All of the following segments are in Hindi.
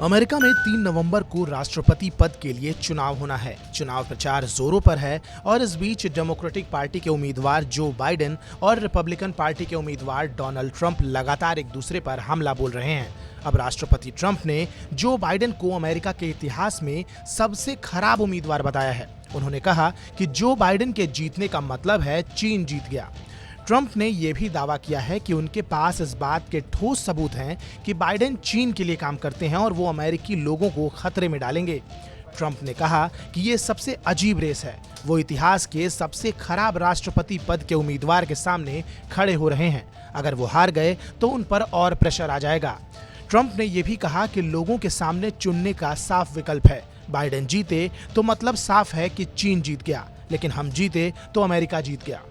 अमेरिका में 3 नवंबर को राष्ट्रपति पद के लिए चुनाव होना है। चुनाव प्रचार जोरों पर है और इस बीच डेमोक्रेटिक पार्टी के उम्मीदवार जो बाइडेन और रिपब्लिकन पार्टी के उम्मीदवार डोनाल्ड ट्रंप लगातार एक दूसरे पर हमला बोल रहे हैं। अब राष्ट्रपति ट्रंप ने जो बाइडेन को अमेरिका के इतिहास में सबसे खराब उम्मीदवार बताया है। उन्होंने कहा कि जो बाइडेन के जीतने का मतलब है चीन जीत गया। ट्रंप ने यह भी दावा किया है कि उनके पास इस बात के ठोस सबूत हैं कि बाइडेन चीन के लिए काम करते हैं और वो अमेरिकी लोगों को खतरे में डालेंगे। ट्रंप ने कहा कि ये सबसे अजीब रेस है। वो इतिहास के सबसे खराब राष्ट्रपति पद के उम्मीदवार के सामने खड़े हो रहे हैं। अगर वो हार गए तो उन पर और प्रेशर आ जाएगा। ट्रंप ने यह भी कहा कि लोगों के सामने चुनने का साफ विकल्प है। बाइडेन जीते तो मतलब साफ है कि चीन जीत गया, लेकिन हम जीते तो अमेरिका जीत गया।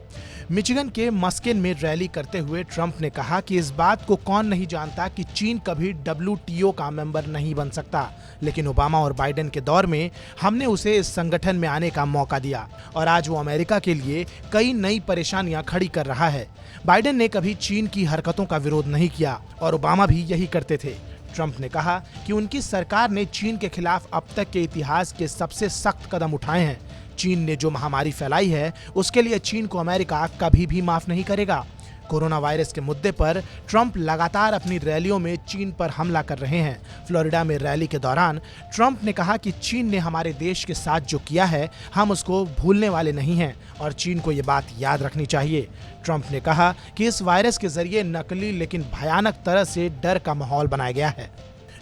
मिशिगन के मस्केन में रैली करते हुए ट्रंप ने कहा कि इस बात को कौन नहीं जानता कि चीन कभी WTO का मेंबर नहीं बन सकता, लेकिन ओबामा और बाइडेन के दौर में हमने उसे इस संगठन में आने का मौका दिया और आज वो अमेरिका के लिए कई नई परेशानियां खड़ी कर रहा है। बाइडेन ने कभी चीन की हरकतों का विरोध नहीं किया और ओबामा भी यही करते थे। ट्रंप ने कहा कि उनकी सरकार ने चीन के खिलाफ अब तक के इतिहास के सबसे सख्त कदम उठाए हैं। चीन ने जो महामारी फैलाई है उसके लिए चीन को अमेरिका कभी भी माफ नहीं करेगा। कोरोना वायरस के मुद्दे पर ट्रंप लगातार अपनी रैलियों में चीन पर हमला कर रहे हैं। फ्लोरिडा में रैली के दौरान ट्रंप ने कहा कि चीन ने हमारे देश के साथ जो किया है हम उसको भूलने वाले नहीं हैं और चीन को ये बात याद रखनी चाहिए। ट्रंप ने कहा कि इस वायरस के जरिए नकली लेकिन भयानक तरह से डर का माहौल बनाया गया है।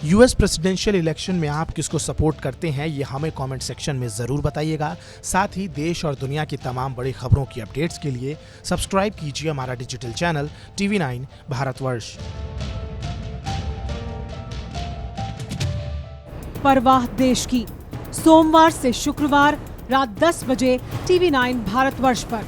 यूएस प्रेसिडेंशियल इलेक्शन में आप किसको सपोर्ट करते हैं ये हमें कमेंट सेक्शन में जरूर बताइएगा। साथ ही देश और दुनिया की तमाम बड़ी खबरों की अपडेट्स के लिए सब्सक्राइब कीजिए हमारा डिजिटल चैनल TV9 भारतवर्ष। परवाह देश की, सोमवार से शुक्रवार रात 10 बजे TV9 भारतवर्ष पर।